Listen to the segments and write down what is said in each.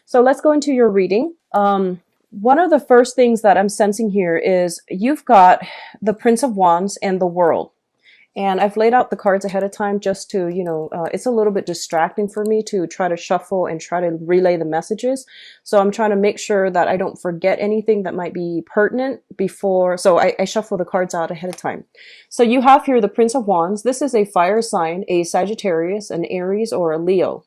So let's go into your reading. One of the first things that I'm sensing here is you've got the Prince of Wands and the World. And I've laid out the cards ahead of time just to, it's a little bit distracting for me to try to shuffle and try to relay the messages. So I'm trying to make sure that I don't forget anything that might be pertinent before. So I shuffle the cards out ahead of time. So you have here the Prince of Wands. This is a fire sign, a Sagittarius, an Aries, or a Leo.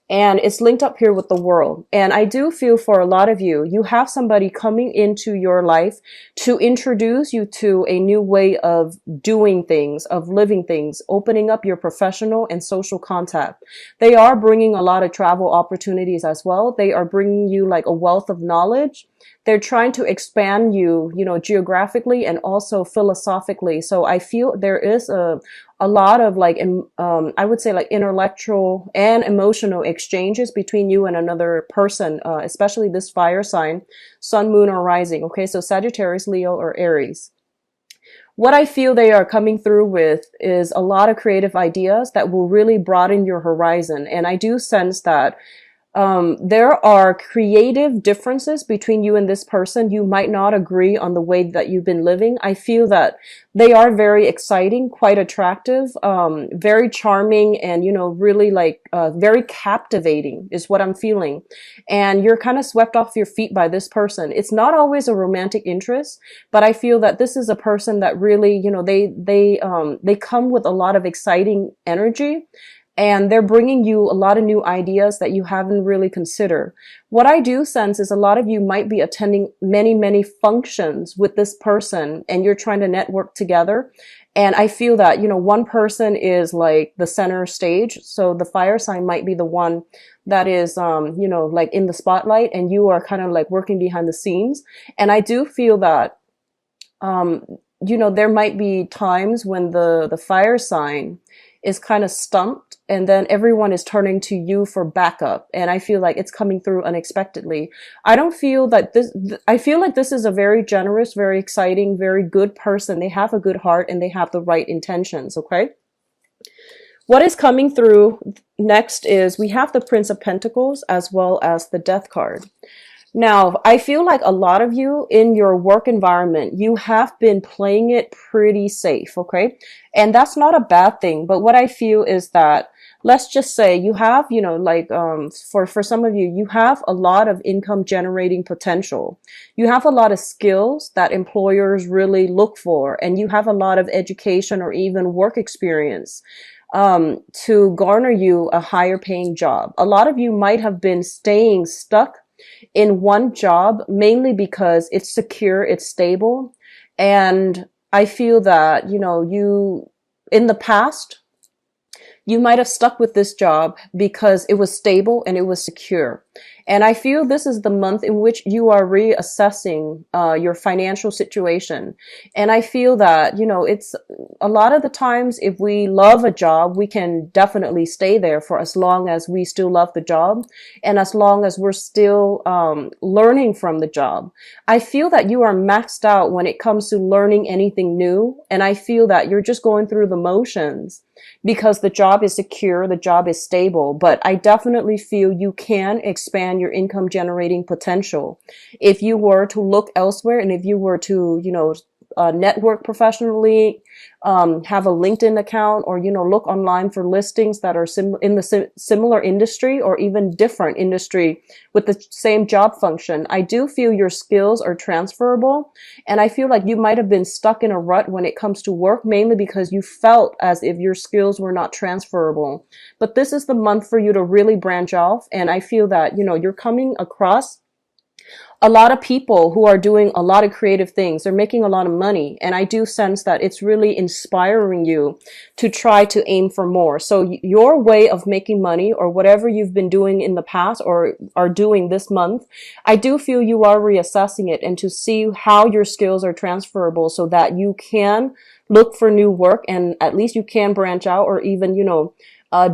And it's linked up here with the World. And I do feel for a lot of you, you have somebody coming into your life to introduce you to a new way of doing things, of living things, opening up your professional and social contact. They are bringing a lot of travel opportunities as well. They are bringing you like a wealth of knowledge. They're trying to expand you, geographically and also philosophically. So I feel there is a lot of like, I would say like intellectual and emotional exchanges between you and another person, especially this fire sign, sun, moon, or rising. Okay. So Sagittarius, Leo, or Aries. What I feel they are coming through with is a lot of creative ideas that will really broaden your horizon. And I do sense that there are creative differences between you and this person. You might not agree on the way that you've been living. I feel that they are very exciting, quite attractive, very charming, and, really like, very captivating is what I'm feeling. And you're kind of swept off your feet by this person. It's not always a romantic interest, but I feel that this is a person that really, they come with a lot of exciting energy. And they're bringing you a lot of new ideas that you haven't really considered. What I do sense is a lot of you might be attending many, many functions with this person and you're trying to network together. And I feel that, one person is like the center stage. So the fire sign might be the one that is, like in the spotlight, and you are kind of like working behind the scenes. And I do feel that, there might be times when the fire sign is kind of stumped, and then everyone is turning to you for backup. And I feel like it's coming through unexpectedly. I don't feel that I feel like this is a very generous, very exciting, very good person. They have a good heart and they have the right intentions. Okay. What is coming through next is we have the Prince of Pentacles as well as the Death card. Now, I feel like a lot of you in your work environment, you have been playing it pretty safe, okay? And that's not a bad thing. But what I feel is that, let's just say you have, for some of you, you have a lot of income generating potential. You have a lot of skills that employers really look for, and you have a lot of education or even work experience to garner you a higher paying job. A lot of you might have been staying stuck in one job, mainly because it's secure, it's stable. And I feel that, you, in the past, you might have stuck with this job because it was stable and it was secure. And I feel this is the month in which you are reassessing your financial situation. And I feel that, it's a lot of the times if we love a job, we can definitely stay there for as long as we still love the job and as long as we're still learning from the job. I feel that you are maxed out when it comes to learning anything new. And I feel that you're just going through the motions because the job is secure, the job is stable. But I definitely feel you can expand your income generating potential if you were to look elsewhere, and if you were to, network professionally, have a LinkedIn account, or, look online for listings that are in the similar industry or even different industry with the same job function. I do feel your skills are transferable. And I feel like you might have been stuck in a rut when it comes to work, mainly because you felt as if your skills were not transferable. But this is the month for you to really branch off. And I feel that, you're coming across a lot of people who are doing a lot of creative things. They're making a lot of money. And I do sense that it's really inspiring you to try to aim for more. So your way of making money, or whatever you've been doing in the past or are doing this month, I do feel you are reassessing it and to see how your skills are transferable so that you can look for new work and at least you can branch out, or even,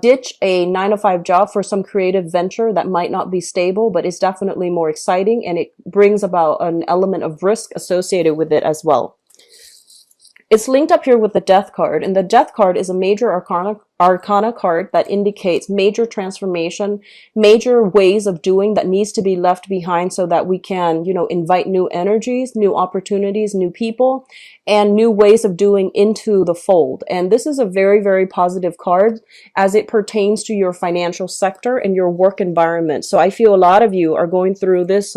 ditch a 9-to-5 job for some creative venture that might not be stable, but is definitely more exciting, and it brings about an element of risk associated with it as well. It's linked up here with the death card, and the death card is a major arcana card that indicates major transformation, major ways of doing that needs to be left behind so that we can, invite new energies, new opportunities, new people, and new ways of doing into the fold. And this is a very, very positive card as it pertains to your financial sector and your work environment. So I feel a lot of you are going through this,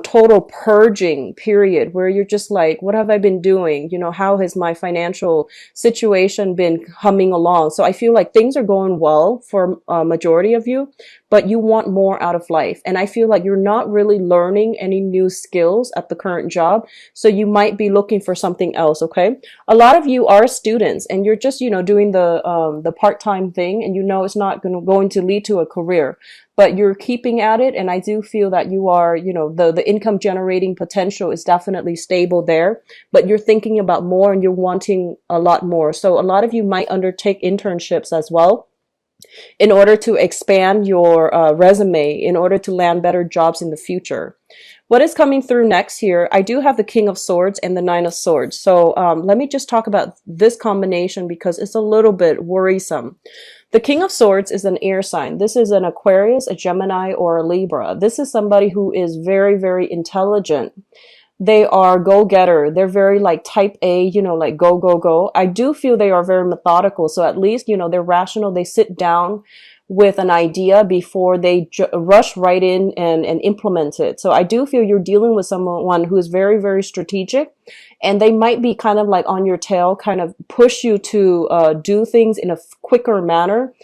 total purging period where you're just like, what have I been doing? How has my financial situation been humming along? So I feel like things are going well for a majority of you, but you want more out of life. And I feel like you're not really learning any new skills at the current job. So you might be looking for something else. Okay. A lot of you are students and you're just, doing the part-time thing, and it's not going to lead to a career, but you're keeping at it. And I do feel that you are, the income generating potential is definitely stable there, but you're thinking about more and you're wanting a lot more. So a lot of you might undertake internships as well in order to expand your resume, in order to land better jobs in the future. What is coming through next here? I do have the King of Swords and the Nine of Swords. So let me just talk about this combination because it's a little bit worrisome. The King of Swords is an air sign. This is an Aquarius, a Gemini, or a Libra. This is somebody who is very, very intelligent. They are go-getter. They're very like type A, like go, go, go. I do feel they are very methodical. So at least, they're rational. They sit down with an idea before they rush right in and implement it. So I do feel you're dealing with someone who is very, very strategic, and they might be kind of like on your tail, kind of push you to do things in a quicker manner.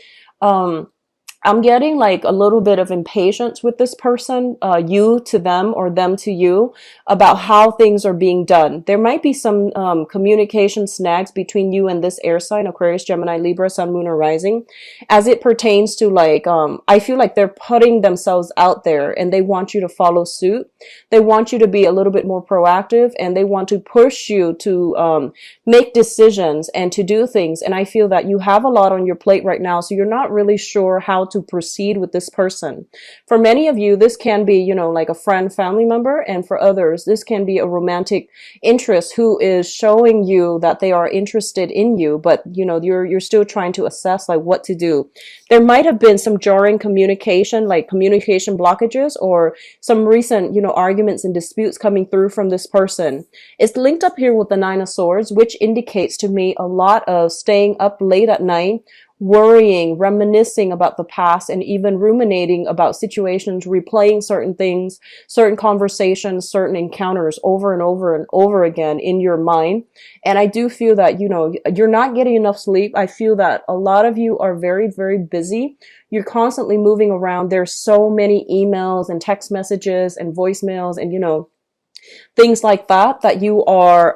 I'm getting like a little bit of impatience with this person, you to them or them to you, about how things are being done. There might be some communication snags between you and this air sign, Aquarius, Gemini, Libra, Sun, Moon, or Rising, as it pertains to like, I feel like they're putting themselves out there and they want you to follow suit. They want you to be a little bit more proactive, and they want to push you to make decisions and to do things. And I feel that you have a lot on your plate right now, so you're not really sure how to proceed with this person. For many of you, this can be, like a friend, family member, and for others, this can be a romantic interest who is showing you that they are interested in you, but you're still trying to assess like what to do. There might have been some jarring communication, like communication blockages, or some recent, arguments and disputes coming through from this person. It's linked up here with the Nine of Swords, which indicates to me a lot of staying up late at night, worrying, reminiscing about the past, and even ruminating about situations, replaying certain things, certain conversations, certain encounters over and over and over again in your mind. And I do feel that, you're not getting enough sleep. I feel that a lot of you are very, very busy. You're constantly moving around. There's so many emails and text messages and voicemails and, things like that you are,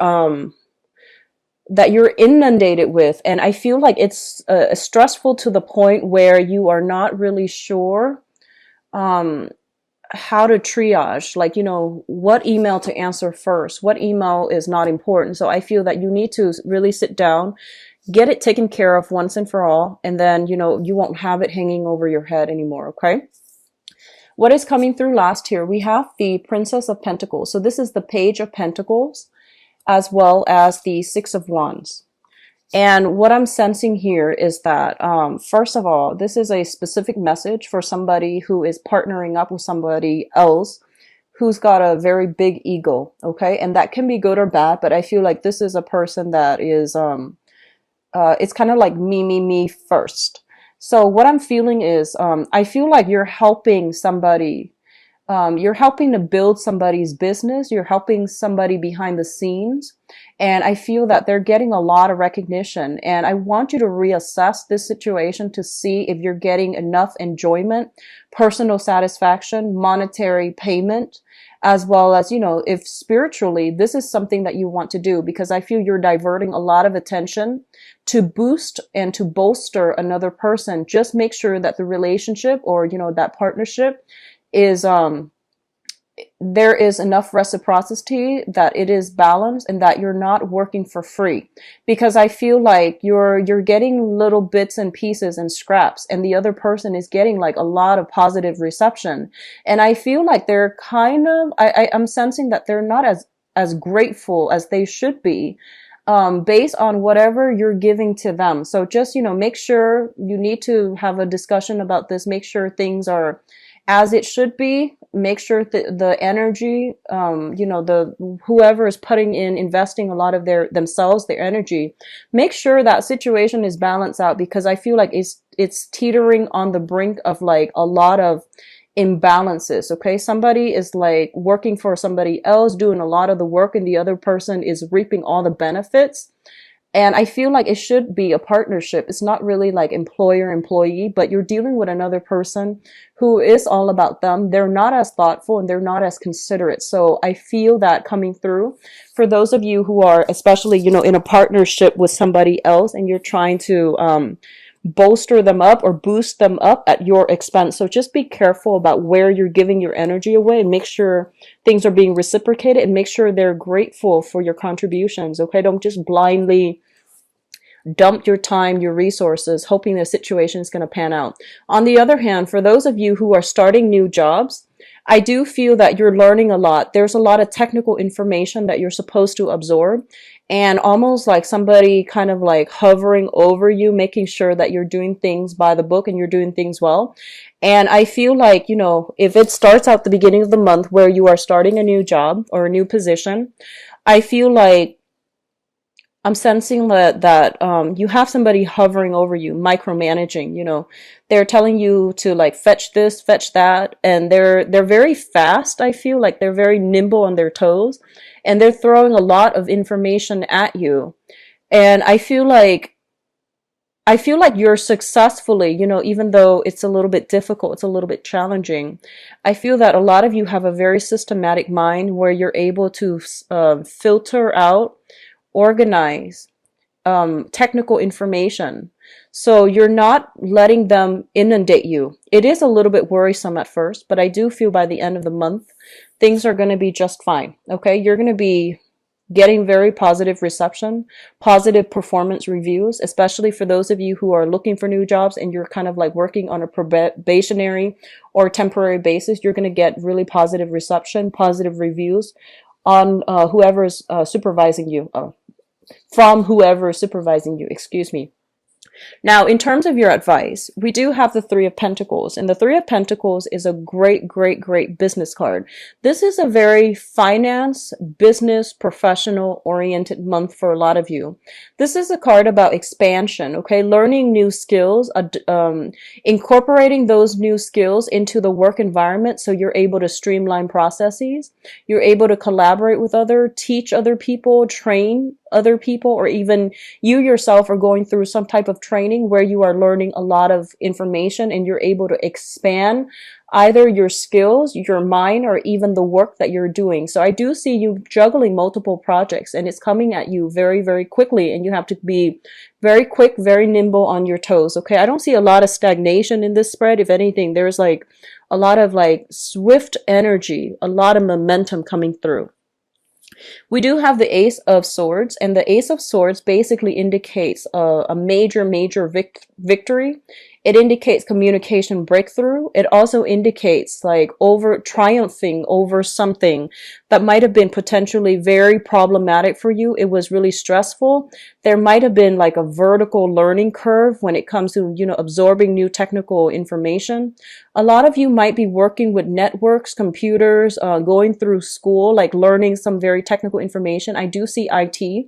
that you're inundated with. And I feel like it's stressful to the point where you are not really sure how to triage, like, what email to answer first, what email is not important. So I feel that you need to really sit down, get it taken care of once and for all, and then, you won't have it hanging over your head anymore, okay? What is coming through last here? We have the Princess of Pentacles. So this is the Page of Pentacles, as well as the Six of Wands. And what I'm sensing here is that, first of all, this is a specific message for somebody who is partnering up with somebody else who's got a very big ego, okay? And that can be good or bad, but I feel like this is a person that is, it's kind of like me first. So what I'm feeling is, I feel like you're helping somebody. You're helping to build somebody's business. You're helping somebody behind the scenes. And I feel that they're getting a lot of recognition. And I want you to reassess this situation to see if you're getting enough enjoyment, personal satisfaction, monetary payment, as well as, if spiritually, this is something that you want to do, because I feel you're diverting a lot of attention to boost and to bolster another person. Just make sure that the relationship or, that partnership is, there is enough reciprocity, that it is balanced, and that you're not working for free. Because I feel like you're getting little bits and pieces and scraps, and the other person is getting like a lot of positive reception. And I feel like they're kind of, I'm sensing that they're not as grateful as they should be. based on whatever you're giving to them. So just, make sure you need to have a discussion about this. Make sure things are as it should be. Make sure that the energy, the whoever is putting in, investing a lot of their energy, make sure that situation is balanced out, because I feel like it's teetering on the brink of like a lot of imbalances. Okay, somebody is like working for somebody else, doing a lot of the work, and the other person is reaping all the benefits. And I feel like it should be a partnership. It's not really like employer employee, but you're dealing with another person who is all about them. They're not as thoughtful and they're not as considerate. So I feel that coming through for those of you who are, especially, in a partnership with somebody else, and you're trying to bolster them up or boost them up at your expense. So just be careful about where you're giving your energy away, and make sure things are being reciprocated, and make sure they're grateful for your contributions. Okay, don't just blindly dump your time, your resources, hoping the situation is going to pan out. On the other hand, for those of you who are starting new jobs, I do feel that you're learning a lot. There's a lot of technical information that you're supposed to absorb, and almost like somebody kind of like hovering over you, making sure that you're doing things by the book and you're doing things well. And I feel like, if it starts out the beginning of the month where you are starting a new job or a new position, I feel like I'm sensing that you have somebody hovering over you, micromanaging. They're telling you to like fetch this, fetch that, and they're very fast. I feel like they're very nimble on their toes, and they're throwing a lot of information at you. And I feel like you're successfully, even though it's a little bit difficult, it's a little bit challenging. I feel that a lot of you have a very systematic mind where you're able to filter out, organize technical information. So you're not letting them inundate you. It is a little bit worrisome at first, but I do feel by the end of the month, things are going to be just fine. Okay, you're going to be getting very positive reception, positive performance reviews, especially for those of you who are looking for new jobs and you're kind of like working on a probationary or temporary basis. You're going to get really positive reception, positive reviews on whoever is supervising you, from whoever is supervising you, excuse me. Now, in terms of your advice, we do have the Three of Pentacles, and the Three of Pentacles is a great, great, great business card. This is a very finance, business, professional oriented month for a lot of you. This is a card about expansion, okay? Learning new skills, incorporating those new skills into the work environment so you're able to streamline processes. You're able to collaborate with teach other people, train other people, or even you yourself are going through some type of training where you are learning a lot of information and you're able to expand either your skills, your mind, or even the work that you're doing. So I do see you juggling multiple projects, and it's coming at you very, very quickly, and you have to be very quick, very nimble on your toes. Okay, I don't see a lot of stagnation in this spread. If anything, there's like a lot of like swift energy, a lot of momentum coming through. We do have the Ace of Swords, and the Ace of Swords basically indicates a major, major victory. It indicates communication breakthrough. It also indicates like triumphing over something that might have been potentially very problematic for you. It was really stressful. There might have been like a vertical learning curve when it comes to, absorbing new technical information. A lot of you might be working with networks, computers, going through school, like learning some very technical information. I do see IT.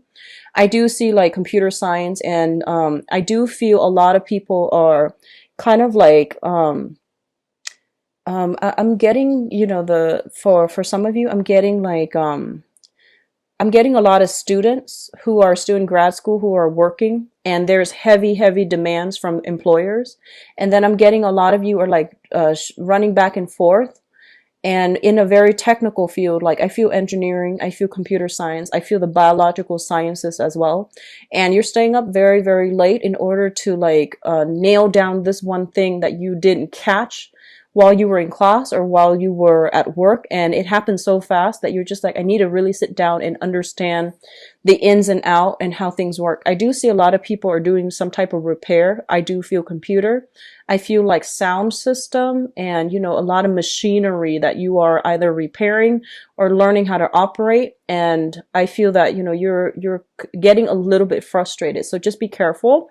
I do see like computer science, and I do feel a lot of people are kind of like I'm getting, for some of you, I'm getting like I'm getting a lot of students who are still in grad school who are working, and there's heavy, heavy demands from employers. And then I'm getting a lot of you are like running back and forth. And in a very technical field, like I feel engineering, I feel computer science, I feel the biological sciences as well. And you're staying up very, very late in order to like nail down this one thing that you didn't catch while you were in class or while you were at work, and it happened so fast that you're just like, I need to really sit down and understand the ins and out and how things work. I do see a lot of people are doing some type of repair. I do feel computer. I feel like sound system and, you know, a lot of machinery that you are either repairing or learning how to operate. And I feel that, you know, you're getting a little bit frustrated. So just be careful.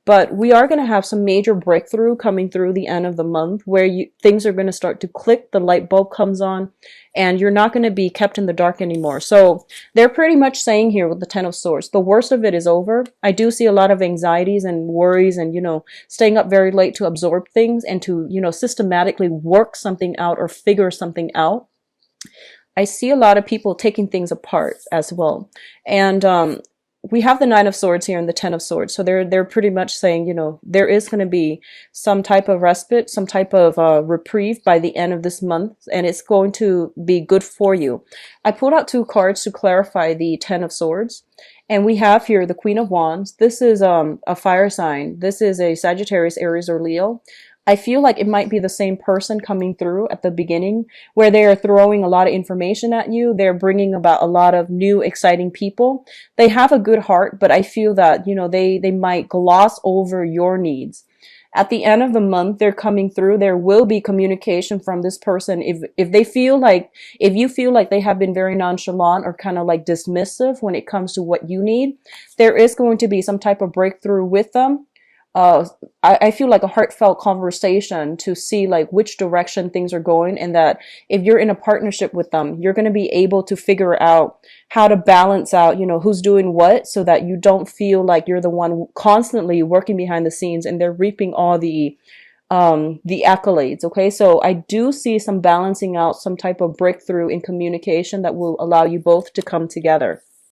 But we are going to have some major breakthrough coming through the end of the month where things are going to start to click, the light bulb comes on, and you're not going to be kept in the dark anymore. So they're pretty much saying here with the Ten of Swords, the worst of it is over. I do see a lot of anxieties and worries and, you know, staying up very late to absorb things and to, you know, systematically work something out or figure something out. I see a lot of people taking things apart as well. And we have the Nine of Swords here and the Ten of Swords. So they're pretty much saying, you know, there is going to be some type of respite, some type of reprieve by the end of this month, and it's going to be good for you. I pulled out 2 cards to clarify the Ten of Swords. And we have here the Queen of Wands. This is a fire sign. This is a Sagittarius, Aries, or Leo. I feel like it might be the same person coming through at the beginning where they are throwing a lot of information at you. They're bringing about a lot of new, exciting people. They have a good heart, but I feel that, you know, they might gloss over your needs. At the end of the month, they're coming through. There will be communication from this person. If they feel like, if you feel like they have been very nonchalant or kind of like dismissive when it comes to what you need, there is going to be some type of breakthrough with them. I feel like a heartfelt conversation to see like which direction things are going, and that if you're in a partnership with them, you're going to be able to figure out how to balance out, you know, who's doing what, so that you don't feel like you're the one constantly working behind the scenes and they're reaping all the accolades. Okay. So I do see some balancing out, some type of breakthrough in communication that will allow you both to come together.